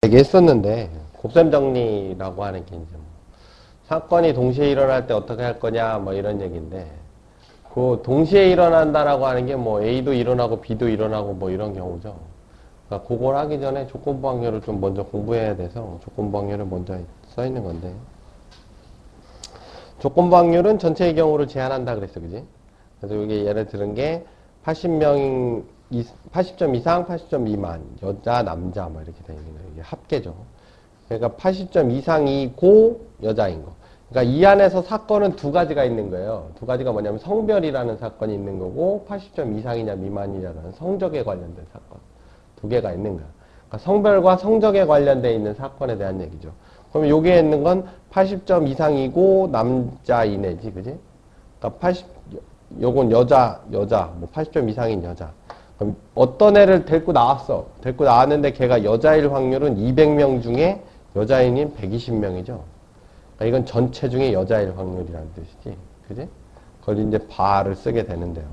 얘기했었는데 곱셈 정리라고 하는 게 이제 뭐 사건이 동시에 일어날 때 어떻게 할 거냐 뭐 이런 얘기인데 그 동시에 일어난다라고 하는 게 뭐 A도 일어나고 B도 일어나고 뭐 이런 경우죠. 그러니까 그걸 하기 전에 조건부 확률을 좀 먼저 공부해야 돼서 조건부 확률을 먼저 써 있는 건데 조건부 확률은 전체의 경우를 제한한다 그랬어, 그지? 그래서 여기 예를 들은 게 80명 80점 이상, 80점 미만, 여자, 남자 뭐 이렇게 되어 있는 거예요. 이게 합계죠. 그러니까 80점 이상이고 여자인 거. 그러니까 이 안에서 사건은 두 가지가 있는 거예요. 두 가지가 뭐냐면 성별이라는 사건이 있는 거고 80점 이상이냐 미만이냐라는 성적에 관련된 사건. 두 개가 있는 거야. 그러니까 성별과 성적에 관련되어 있는 사건에 대한 얘기죠. 그러면 여기에 있는 건 80점 이상이고 남자이네지, 그지? 그러니까 80, 요건 여자, 뭐 80점 이상인 여자. 그럼 어떤 애를 데리고 나왔어. 데리고 나왔는데 걔가 여자일 확률은 200명 중에 여자인인 120명이죠. 그러니까 이건 전체 중에 여자일 확률이라는 뜻이지. 그지? 그걸 이제 바를 쓰게 되는데요.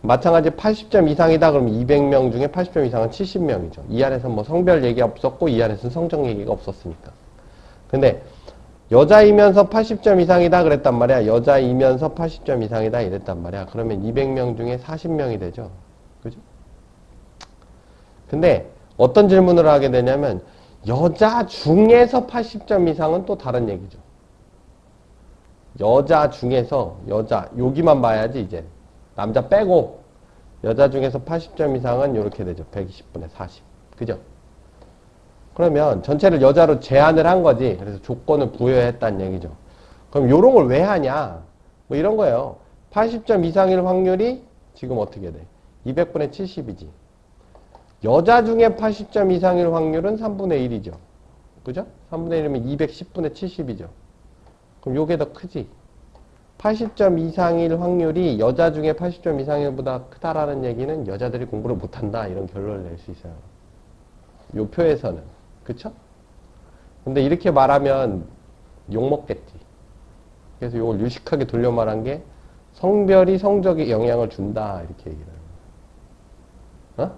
마찬가지 80점 이상이다 그러면 200명 중에 80점 이상은 70명이죠. 이 안에서 뭐 성별 얘기 없었고 이 안에서는 성적 얘기가 없었으니까. 근데 여자이면서 80점 이상이다 그랬단 말이야. 여자이면서 80점 이상이다 이랬단 말이야. 그러면 200명 중에 40명이 되죠. 그죠? 근데 어떤 질문을 하게 되냐면 여자 중에서 80점 이상은 또 다른 얘기죠. 여자 중에서 여자 여기만 봐야지 이제 남자 빼고 여자 중에서 80점 이상은 이렇게 되죠. 120분의 40. 그죠? 그러면 전체를 여자로 제한을 한 거지. 그래서 조건을 부여했다는 얘기죠. 그럼 요런 걸 왜 하냐? 뭐 이런 거예요. 80점 이상일 확률이 지금 어떻게 돼? 200분의 70이지. 여자 중에 80점 이상일 확률은 3분의 1이죠. 그죠? 3분의 1이면 210분의 70이죠. 그럼 요게 더 크지. 80점 이상일 확률이 여자 중에 80점 이상일보다 크다라는 얘기는 여자들이 공부를 못한다. 이런 결론을 낼 수 있어요. 요 표에서는. 그쵸? 근데 이렇게 말하면 욕먹겠지. 그래서 요걸 유식하게 돌려 말한 게 성별이 성적에 영향을 준다. 이렇게 얘기를 해요. 어?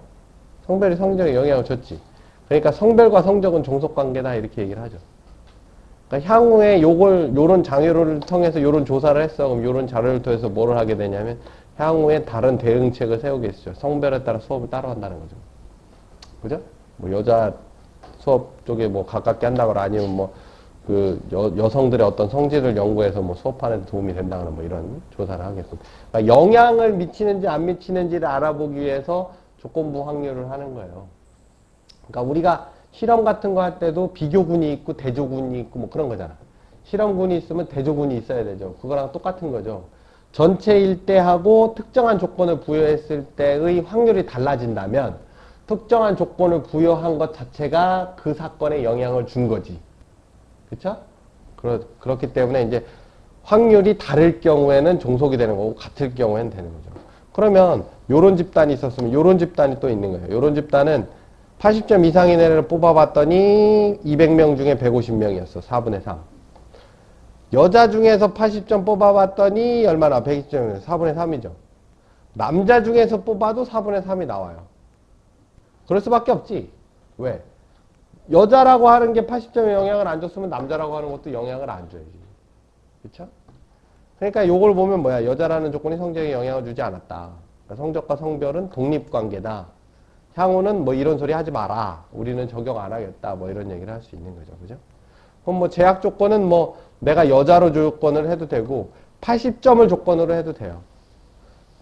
성별이 성적에 영향을 줬지. 그러니까 성별과 성적은 종속관계다. 이렇게 얘기를 하죠. 그러니까 향후에 요런 장애를 통해서 요런 조사를 했어. 그럼 요런 자료를 통해서 뭐를 하게 되냐면 향후에 다른 대응책을 세우겠죠. 성별에 따라 수업을 따로 한다는 거죠. 그죠? 뭐 여자 수업 쪽에 뭐 가깝게 한다거나 아니면 뭐 그 여성들의 어떤 성질을 연구해서 뭐 수업하는 데 도움이 된다거나 뭐 이런 조사를 하겠습니다. 그러니까 영향을 미치는지 안 미치는지를 알아보기 위해서 조건부 확률을 하는 거예요. 그러니까 우리가 실험 같은 거 할 때도 비교군이 있고 대조군이 있고 뭐 그런 거잖아. 실험군이 있으면 대조군이 있어야 되죠. 그거랑 똑같은 거죠. 전체일 때하고 특정한 조건을 부여했을 때의 확률이 달라진다면 특정한 조건을 부여한 것 자체가 그 사건에 영향을 준 거지. 그쵸? 그렇기 때문에 이제 확률이 다를 경우에는 종속이 되는 거고 같을 경우에는 되는 거죠. 그러면 요런 집단이 있었으면 요런 집단이 또 있는 거예요. 요런 집단은 80점 이상인 애를 뽑아봤더니 200명 중에 150명이었어. 4분의 3. 여자 중에서 80점 뽑아봤더니 얼마나? 120점이면 4분의 3이죠. 남자 중에서 뽑아도 4분의 3이 나와요. 그럴 수밖에 없지. 왜? 여자라고 하는 게 80점에 영향을 안 줬으면 남자라고 하는 것도 영향을 안 줘야지. 그쵸? 그러니까 요걸 보면 뭐야? 여자라는 조건이 성적에 영향을 주지 않았다. 그러니까 성적과 성별은 독립관계다. 향후는 뭐 이런 소리 하지 마라. 우리는 적용 안 하겠다. 뭐 이런 얘기를 할 수 있는 거죠. 그죠? 그럼 뭐 제약 조건은 뭐 내가 여자로 조건을 해도 되고 80점을 조건으로 해도 돼요.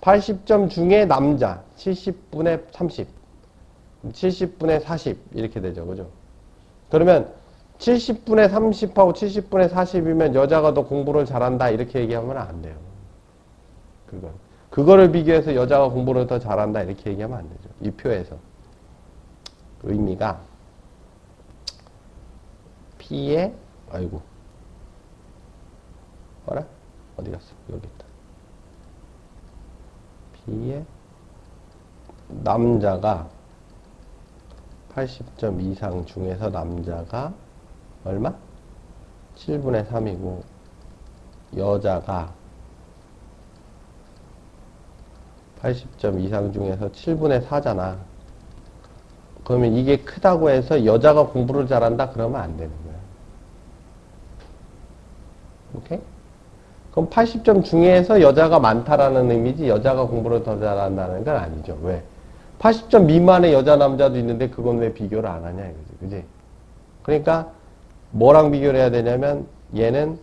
80점 중에 남자 70분의 30, 70분의 40 이렇게 되죠. 그죠? 그러면 70분의 30하고 70분의 40이면 여자가 더 공부를 잘한다 이렇게 얘기하면 안 돼요. 그거를 비교해서 여자가 공부를 더 잘한다 이렇게 얘기하면 안 되죠. 이 표에서 의미가 P의 아이고 뭐라? 어디 갔어? 여기 있다. P의 남자가 80점 이상 중에서 남자가 얼마? 7분의 3이고 여자가 80점 이상 중에서 7분의 4잖아. 그러면 이게 크다고 해서 여자가 공부를 잘한다? 그러면 안 되는 거야. 오케이? 그럼 80점 중에서 여자가 많다라는 의미지 여자가 공부를 더 잘한다는 건 아니죠. 왜? 80점 미만의 여자 남자도 있는데 그건 왜 비교를 안 하냐 이거지. 그지? 그러니까 뭐랑 비교를 해야 되냐면 얘는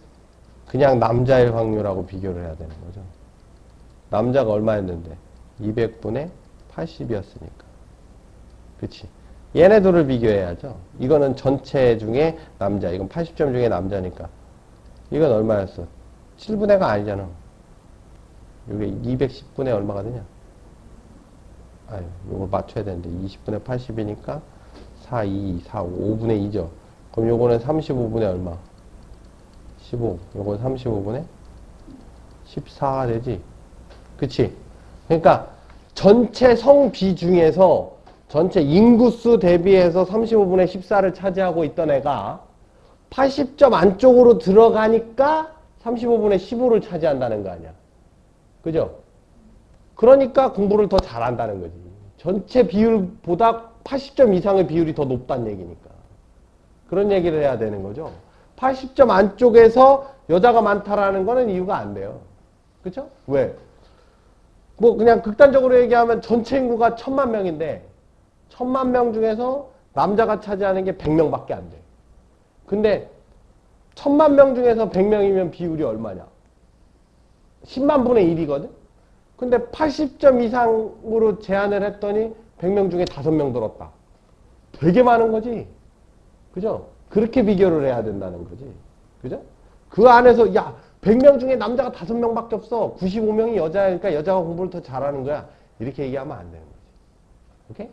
그냥 남자일 확률하고 비교를 해야 되는 거죠. 남자가 얼마였는데? 200분의 80이었으니까. 그치? 얘네들을 비교해야죠. 이거는 전체 중에 남자. 이건 80점 중에 남자니까. 이건 얼마였어? 7분의가 아니잖아. 이게 210분의 얼마가 되냐? 아유, 요걸 맞춰야 되는데 20분의 80이니까 4, 2, 4, 5, 5분의 2죠. 그럼 요거는 35분의 얼마? 15. 요건 35분의 14가 되지. 그치? 그러니까 전체 성비 중에서 전체 인구수 대비해서 35분의 14를 차지하고 있던 애가 80점 안쪽으로 들어가니까 35분의 15를 차지한다는 거 아니야. 그죠? 그러니까 공부를 더 잘한다는 거지. 전체 비율보다 80점 이상의 비율이 더 높다는 얘기니까. 그런 얘기를 해야 되는 거죠. 80점 안쪽에서 여자가 많다라는 거는 이유가 안 돼요. 그쵸? 왜? 뭐 그냥 극단적으로 얘기하면 전체 인구가 1000만 명인데 1000만 명 중에서 남자가 차지하는 게 100명밖에 안 돼. 근데 1000만 명 중에서 100명이면 비율이 얼마냐? 10만 분의 1이거든? 근데 80점 이상으로 제한을 했더니 100명 중에 5명 들었다. 되게 많은 거지. 그죠? 그렇게 비교를 해야 된다는 거지. 그죠? 그 안에서 야 100명 중에 남자가 5명밖에 없어. 95명이 여자니까 여자가 공부를 더 잘하는 거야. 이렇게 얘기하면 안 되는 거지. 오케이?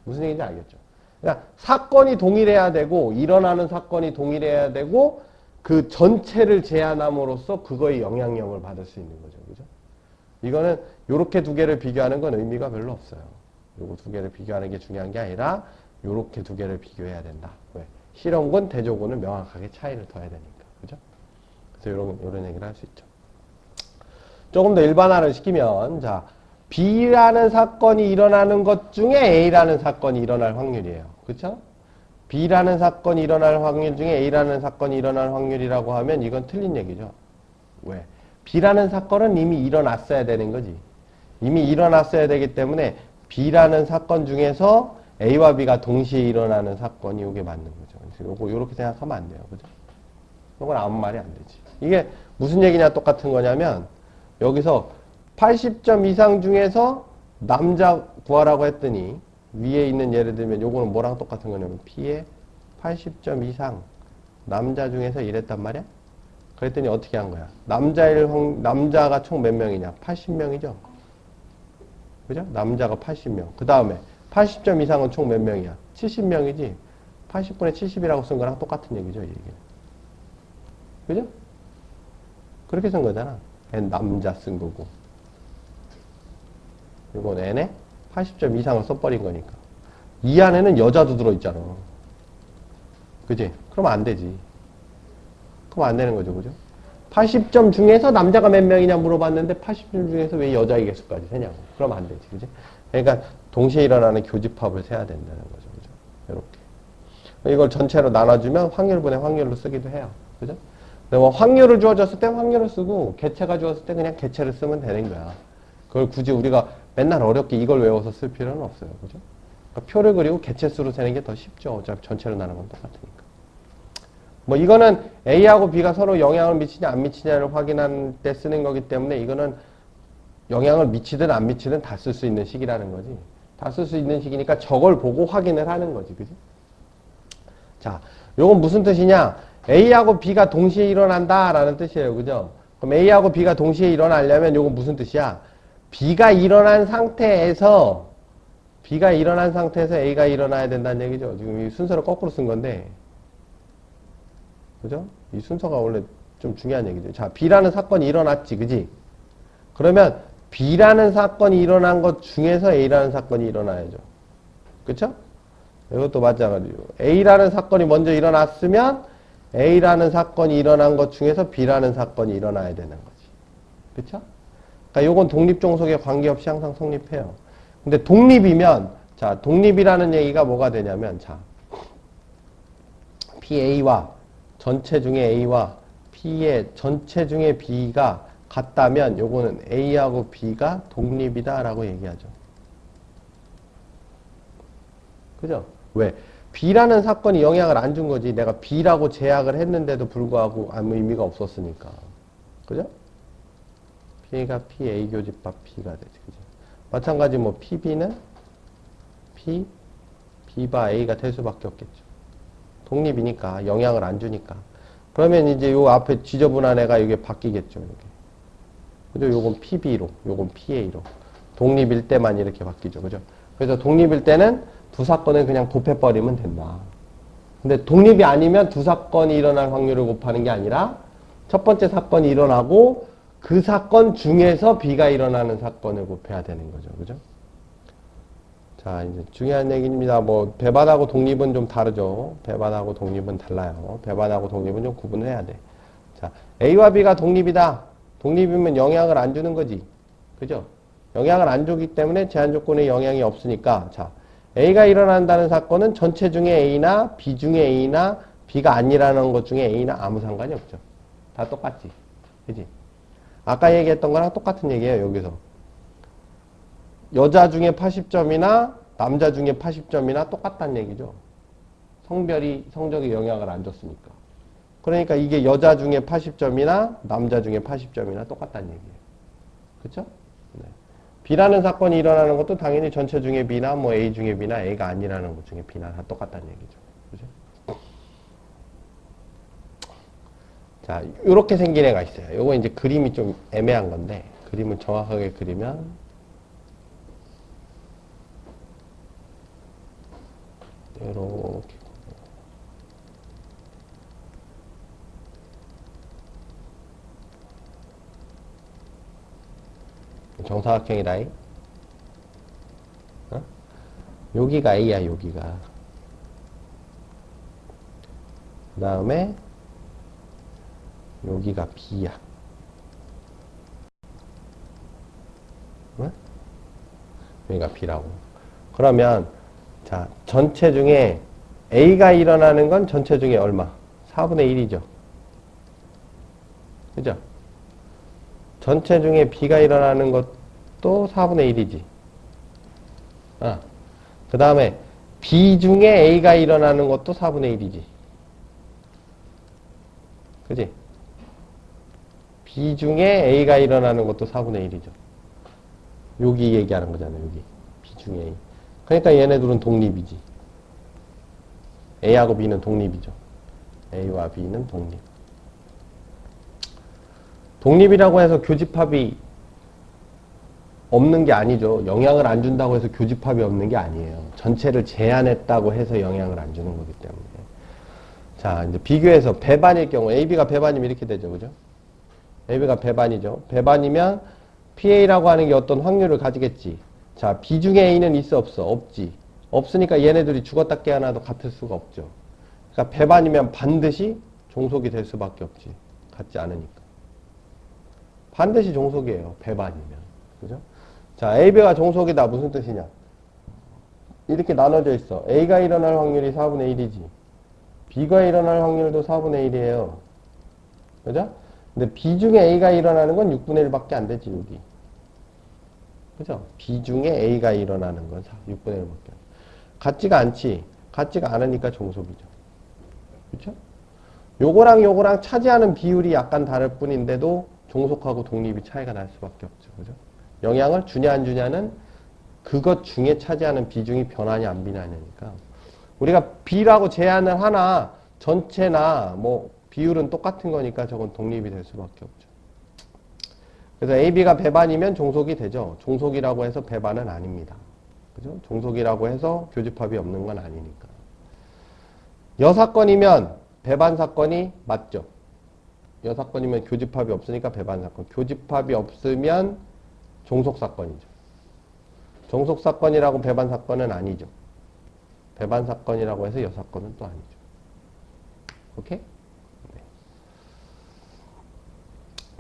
무슨 얘기인지 알겠죠? 그러니까 사건이 동일해야 되고 일어나는 사건이 동일해야 되고 그 전체를 제한함으로써 그거의 영향력을 받을 수 있는 거죠. 그죠? 이거는 요렇게 두 개를 비교하는 건 의미가 별로 없어요. 요거 두 개를 비교하는 게 중요한 게 아니라 요렇게 두 개를 비교해야 된다. 왜? 실험군, 대조군은 명확하게 차이를 둬야 되니까. 그죠? 그래서 요런 얘기를 할 수 있죠. 조금 더 일반화를 시키면, 자, B라는 사건이 일어나는 것 중에 A라는 사건이 일어날 확률이에요. 그쵸? B라는 사건이 일어날 확률 중에 A라는 사건이 일어날 확률이라고 하면 이건 틀린 얘기죠. 왜? B라는 사건은 이미 일어났어야 되는 거지. 이미 일어났어야 되기 때문에 B라는 사건 중에서 A와 B가 동시에 일어나는 사건이 이게 맞는 거죠. 그래서 요거 요렇게 생각하면 안 돼요. 그죠? 이건 아무 말이 안 되지. 이게 무슨 얘기냐 똑같은 거냐면 여기서 80점 이상 중에서 남자 구하라고 했더니 위에 있는 예를 들면 요거는 뭐랑 똑같은 거냐면 P의 80점 이상 남자 중에서 이랬단 말이야. 그랬더니 어떻게 한 거야? 남자가 총 몇 명이냐? 80명이죠. 그죠? 남자가 80명. 그 다음에 80점 이상은 총 몇 명이야? 70명이지. 80분의 70이라고 쓴 거랑 똑같은 얘기죠, 이 얘기는. 그죠? 그렇게 쓴 거잖아. N 남자 쓴 거고. 이건 N에 80점 이상을 써버린 거니까. 이 안에는 여자도 들어있잖아. 그지? 그럼 안 되지. 그럼 안 되는 거죠, 그죠? 80점 중에서 남자가 몇 명이냐 물어봤는데 80점 중에서 왜 여자의 개수까지 세냐고. 그럼 안 되지, 그지? 그러니까 동시에 일어나는 교집합을 세야 된다는 거죠, 그죠? 이렇게. 이걸 전체로 나눠주면 확률분의 확률로 쓰기도 해요, 그죠? 뭐 확률을 주어졌을 때 확률을 쓰고 개체가 주어졌을 때 그냥 개체를 쓰면 되는 거야. 그걸 굳이 우리가 맨날 어렵게 이걸 외워서 쓸 필요는 없어요, 그죠? 그러니까 표를 그리고 개체수로 세는 게 더 쉽죠. 어차피 전체로 나누는 건 똑같으니까. 뭐 이거는 A하고 B가 서로 영향을 미치냐 안 미치냐를 확인할 때 쓰는 거기 때문에 이거는 영향을 미치든 안 미치든 다 쓸 수 있는 식이라는 거지. 다 쓸 수 있는 식이니까 저걸 보고 확인을 하는 거지. 그지? 자, 요건 무슨 뜻이냐? A하고 B가 동시에 일어난다 라는 뜻이에요. 그죠? 그럼 A하고 B가 동시에 일어나려면 요건 무슨 뜻이야? B가 일어난 상태에서 A가 일어나야 된다는 얘기죠. 지금 이 순서를 거꾸로 쓴 건데 그죠? 이 순서가 원래 좀 중요한 얘기죠. 자, B라는 사건이 일어났지, 그지? 그러면 B라는 사건이 일어난 것 중에서 A라는 사건이 일어나야죠. 그쵸? 이것도 마찬가지로. A라는 사건이 먼저 일어났으면 A라는 사건이 일어난 것 중에서 B라는 사건이 일어나야 되는 거지. 그쵸? 그러니까 요건 독립종속에 관계없이 항상 성립해요. 근데 독립이면, 자, 독립이라는 얘기가 뭐가 되냐면, 자, PA와 전체 중에 A와 P의 전체 중에 B가 같다면 요거는 A하고 B가 독립이다 라고 얘기하죠. 그죠? 왜? B라는 사건이 영향을 안 준 거지. 내가 B라고 제약을 했는데도 불구하고 아무 의미가 없었으니까. 그죠? P가 PA 교집합 B가 되지. 그죠? 마찬가지 뭐 PB는 P, B바 A가 될 수밖에 없겠죠. 독립이니까, 영향을 안 주니까. 그러면 이제 요 앞에 지저분한 애가 이게 바뀌겠죠. 이게. 그죠? 요건 PB로, 요건 PA로. 독립일 때만 이렇게 바뀌죠. 그죠? 그래서 독립일 때는 두 사건을 그냥 곱해버리면 된다. 근데 독립이 아니면 두 사건이 일어날 확률을 곱하는 게 아니라 첫 번째 사건이 일어나고 그 사건 중에서 B가 일어나는 사건을 곱해야 되는 거죠. 그죠? 자, 이제 중요한 얘기입니다. 뭐, 배반하고 독립은 좀 다르죠. 배반하고 독립은 달라요. 배반하고 독립은 좀 구분을 해야 돼. 자, A와 B가 독립이다. 독립이면 영향을 안 주는 거지. 그죠? 영향을 안 주기 때문에 제한 조건에 영향이 없으니까, 자, A가 일어난다는 사건은 전체 중에 A나 B 중에 A나 B가 아니라는 것 중에 A나 아무 상관이 없죠. 다 똑같지. 그지? 아까 얘기했던 거랑 똑같은 얘기예요, 여기서. 여자 중에 80점이나 남자 중에 80점이나 똑같다는 얘기죠. 성적에 영향을 안 줬으니까. 그러니까 이게 여자 중에 80점이나 남자 중에 80점이나 똑같다는 얘기예요. 그쵸? 네. B라는 사건이 일어나는 것도 당연히 전체 중에 B나 뭐 A 중에 B나 A가 아니라는 것 중에 B나 다 똑같다는 얘기죠. 그죠? 자, 요렇게 생긴 애가 있어요. 요거 이제 그림이 좀 애매한 건데, 그림을 정확하게 그리면, 요렇게. 정사각형이다. 어? 여기가 A야, 여기가. 그 다음에, 여기가 B야. 어? 여기가 B라고. 그러면, 자, 전체 중에 A가 일어나는 건 전체 중에 얼마? 4분의 1이죠. 그죠? 전체 중에 B가 일어나는 것도 4분의 1이지. 아, 그 다음에 B 중에 A가 일어나는 것도 4분의 1이지. 그지? B 중에 A가 일어나는 것도 4분의 1이죠. 여기 얘기하는 거잖아요. 여기. B 중에 A. 그러니까 얘네들은 독립이지. A하고 B는 독립이죠. A와 B는 독립. 독립이라고 해서 교집합이 없는 게 아니죠. 영향을 안 준다고 해서 교집합이 없는 게 아니에요. 전체를 제한했다고 해서 영향을 안 주는 거기 때문에. 자, 이제 비교해서 배반일 경우, AB가 배반이면 이렇게 되죠. 그죠? AB가 배반이죠. 배반이면 PA라고 하는 게 어떤 확률을 가지겠지. 자, B 중에 A는 있어, 없어? 없지. 없으니까 얘네들이 죽었다 깨어나도 같을 수가 없죠. 그러니까 배반이면 반드시 종속이 될 수밖에 없지. 같지 않으니까. 반드시 종속이에요. 배반이면. 그죠? 자, AB가 종속이다. 무슨 뜻이냐? 이렇게 나눠져 있어. A가 일어날 확률이 4분의 1이지. B가 일어날 확률도 4분의 1이에요. 그죠? 근데 B 중에 A가 일어나는 건 6분의 1밖에 안 되지, 여기. 그죠? B 중에 A가 일어나는 건 6분의 1밖에 안 돼. 같지가 않지. 같지가 않으니까 종속이죠. 그렇죠? 요거랑 차지하는 비율이 약간 다를 뿐인데도 종속하고 독립이 차이가 날 수밖에 없죠. 그죠? 영향을 주냐 안 주냐는 그것 중에 차지하는 비중이 변하냐 안 변하냐니까. 우리가 B라고 제한을 하나 전체나 뭐 비율은 똑같은 거니까 저건 독립이 될 수밖에 없죠. 그래서 AB가 배반이면 종속이 되죠. 종속이라고 해서 배반은 아닙니다. 그죠? 종속이라고 해서 교집합이 없는 건 아니니까. 여사건이면 배반 사건이 맞죠. 여사건이면 교집합이 없으니까 배반 사건. 교집합이 없으면 종속 사건이죠. 종속 사건이라고 배반 사건은 아니죠. 배반 사건이라고 해서 여사건은 또 아니죠. 오케이? 네.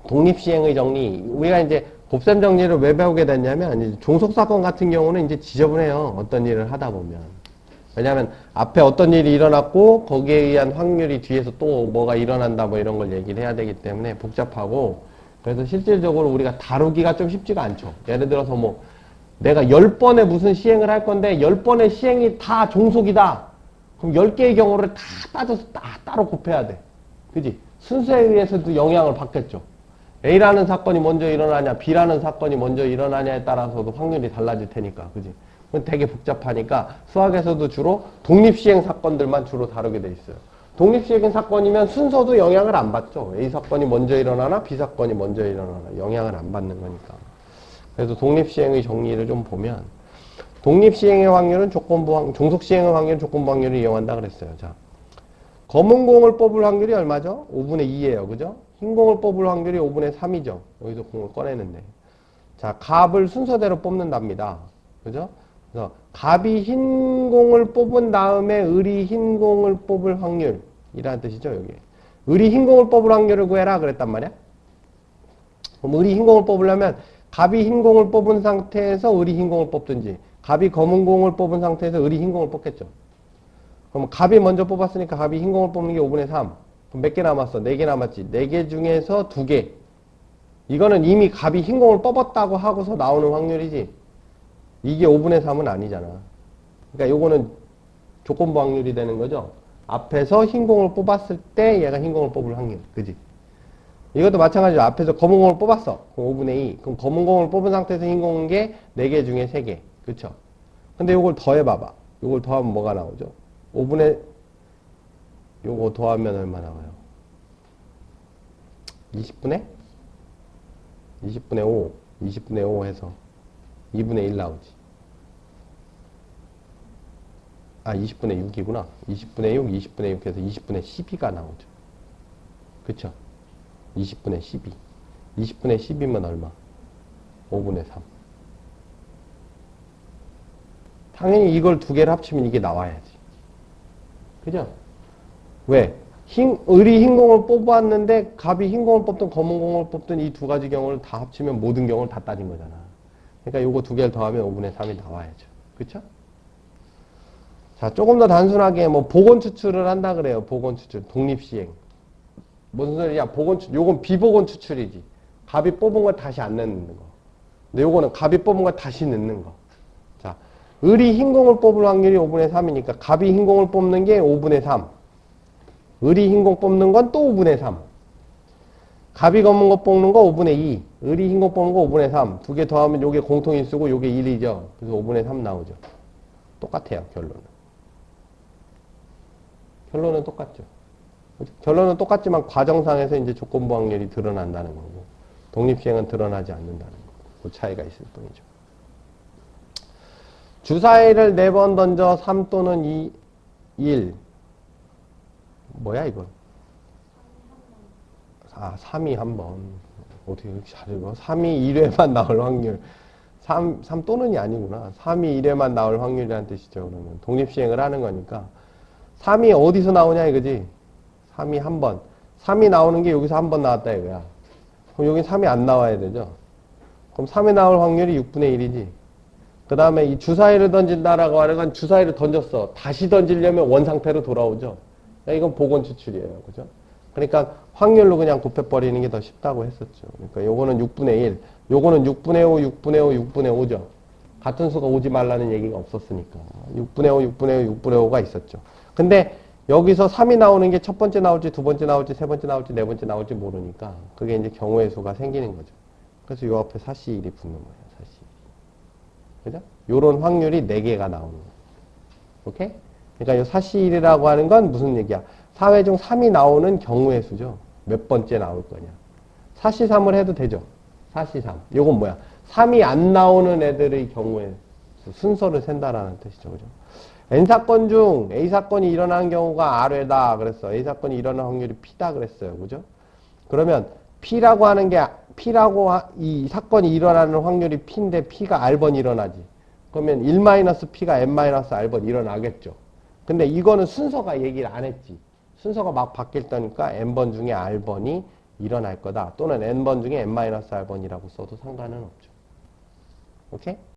독립시행의 정리, 우리가 이제 곱셈 정리를 왜 배우게 됐냐면, 이제 종속사건 같은 경우는 이제 지저분해요. 어떤 일을 하다 보면. 왜냐면 앞에 어떤 일이 일어났고, 거기에 의한 확률이 뒤에서 또 뭐가 일어난다, 뭐 이런 걸 얘기를 해야 되기 때문에 복잡하고, 그래서 실질적으로 우리가 다루기가 좀 쉽지가 않죠. 예를 들어서 뭐, 내가 10번에 무슨 시행을 할 건데, 10번의 시행이 다 종속이다. 그럼 10개의 경우를 다 따져서 따로 곱해야 돼. 그지? 순서에 의해서도 영향을 받겠죠. A라는 사건이 먼저 일어나냐, B라는 사건이 먼저 일어나냐에 따라서도 확률이 달라질 테니까. 그지? 그건 되게 복잡하니까 수학에서도 주로 독립시행 사건들만 주로 다루게 돼 있어요. 독립시행 사건이면 순서도 영향을 안 받죠. A 사건이 먼저 일어나나 B 사건이 먼저 일어나나 영향을 안 받는 거니까. 그래서 독립시행의 정리를 좀 보면 독립시행의 확률은 종속시행의 확률은 조건부 확률을 이용한다 그랬어요. 자, 검은 공을 뽑을 확률이 얼마죠? 5분의 2예요. 그죠? 흰 공을 뽑을 확률이 5분의 3이죠. 여기서 공을 꺼내는데. 자, 갑을 순서대로 뽑는답니다. 그죠? 그래서 갑이 흰 공을 뽑은 다음에 을이 흰 공을 뽑을 확률이라는 뜻이죠. 여기. 을이 흰 공을 뽑을 확률을 구해라 그랬단 말이야. 그럼 을이 흰 공을 뽑으려면 갑이 흰 공을 뽑은 상태에서 을이 흰 공을 뽑든지 갑이 검은 공을 뽑은 상태에서 을이 흰 공을 뽑겠죠. 그럼 갑이 먼저 뽑았으니까 갑이 흰 공을 뽑는 게 5분의 3. 그럼 몇 개 남았어? 4개 남았지. 4개 중에서 2개. 이거는 이미 갑이 흰 공을 뽑았다고 하고서 나오는 확률이지. 이게 5분의 3은 아니잖아. 그러니까 요거는 조건부 확률이 되는 거죠. 앞에서 흰 공을 뽑았을 때 얘가 흰 공을 뽑을 확률. 그지? 이것도 마찬가지로 앞에서 검은 공을 뽑았어. 그럼 5분의 2. 그럼 검은 공을 뽑은 상태에서 흰 공은 게 4개 중에 3개. 그쵸? 근데 요걸 더해봐봐. 요걸 더하면 뭐가 나오죠? 5분의 요거 더하면 얼마 나와요? 20분의? 20분의 5. 20분의 5 해서 2분의 1 나오지. 아, 20분의 6이구나. 20분의 6, 20분의 6 해서 20분의 12가 나오죠. 그쵸? 20분의 12. 20분의 10이면 얼마? 5분의 3. 당연히 이걸 두 개를 합치면 이게 나와야지. 그죠? 왜? 을이 흰 공을 뽑았는데 갑이 흰 공을 뽑든 검은 공을 뽑든 이 두 가지 경우를 다 합치면 모든 경우를 다 따진 거잖아. 그러니까 요거 두 개를 더하면 5분의 3이 나와야죠. 그쵸? 자, 조금 더 단순하게 뭐 복원 추출을 한다 그래요. 복원 추출. 독립시행. 무슨 소리야? 복원 추출. 요건 비복원 추출이지. 갑이 뽑은 걸 다시 안 넣는 거. 근데 요거는 갑이 뽑은 걸 다시 넣는 거. 자, 을이 흰 공을 뽑을 확률이 5분의 3이니까 갑이 흰 공을 뽑는 게 5분의 3. 을이 흰 공 뽑는 건 또 5분의 3. 갑이 검은 거 뽑는 거 5분의 2. 을이 흰 공 뽑는 거 5분의 3. 두 개 더하면 요게 공통인수고 요게 1이죠. 그래서 5분의 3 나오죠. 똑같아요, 결론은. 결론은 똑같죠. 결론은 똑같지만 과정상에서 이제 조건부 확률이 드러난다는 거고 독립시행은 드러나지 않는다는 거. 그 차이가 있을 뿐이죠. 주사위를 4번 던져 3 또는 2, 1. 뭐야 이건? 3이 한 번. 어떻게 이렇게 잘 읽어? 3이 1회만 나올 확률. 3 또는이 아니구나. 3이 1회만 나올 확률이라는 뜻이죠. 그러면 독립시행을 하는 거니까 3이 어디서 나오냐 이거지? 3이 한 번. 3이 나오는 게 여기서 한 번 나왔다 이거야. 그럼 여기 3이 안 나와야 되죠? 그럼 3이 나올 확률이 6분의 1이지. 그 다음에 이 주사위를 던진다라고 하는 건 주사위를 던졌어. 다시 던지려면 원상태로 돌아오죠. 이건 복원 추출이에요. 그죠? 그러니까 확률로 그냥 곱해버리는 게 더 쉽다고 했었죠. 그러니까 요거는 6분의 1. 요거는 6분의 5, 6분의 5, 6분의 5죠. 같은 수가 오지 말라는 얘기가 없었으니까. 6분의 5, 6분의 5, 6분의 5가 있었죠. 근데 여기서 3이 나오는 게 첫 번째 나올지, 두 번째 나올지, 세 번째 나올지, 네 번째 나올지 모르니까 그게 이제 경우의 수가 생기는 거죠. 그래서 요 앞에 4C1이 붙는 거예요. 4C1. 그죠? 요런 확률이 4개가 나오는 거예요. 오케이? 그러니까 요 4C1이라고 하는 건 무슨 얘기야? 4회 중 3이 나오는 경우의 수죠. 몇 번째 나올 거냐. 4C3을 해도 되죠. 4C3. 요건 뭐야? 3이 안 나오는 애들의 경우의 수, 순서를 센다라는 뜻이죠. 그죠? N사건 중 A사건이 일어나는 경우가 R회다 그랬어. A사건이 일어나는 확률이 P다 그랬어요. 그죠? 그러면 P라고 하는 게 이 사건이 일어나는 확률이 P인데 P가 R번 일어나지. 그러면 1-P가 N-R번 일어나겠죠. 근데 이거는 순서가 얘기를 안 했지. 순서가 막 바뀔 때니까 N번 중에 R번이 일어날 거다. 또는 n번 중에 n-r번이라고 써도 상관은 없죠. 오케이?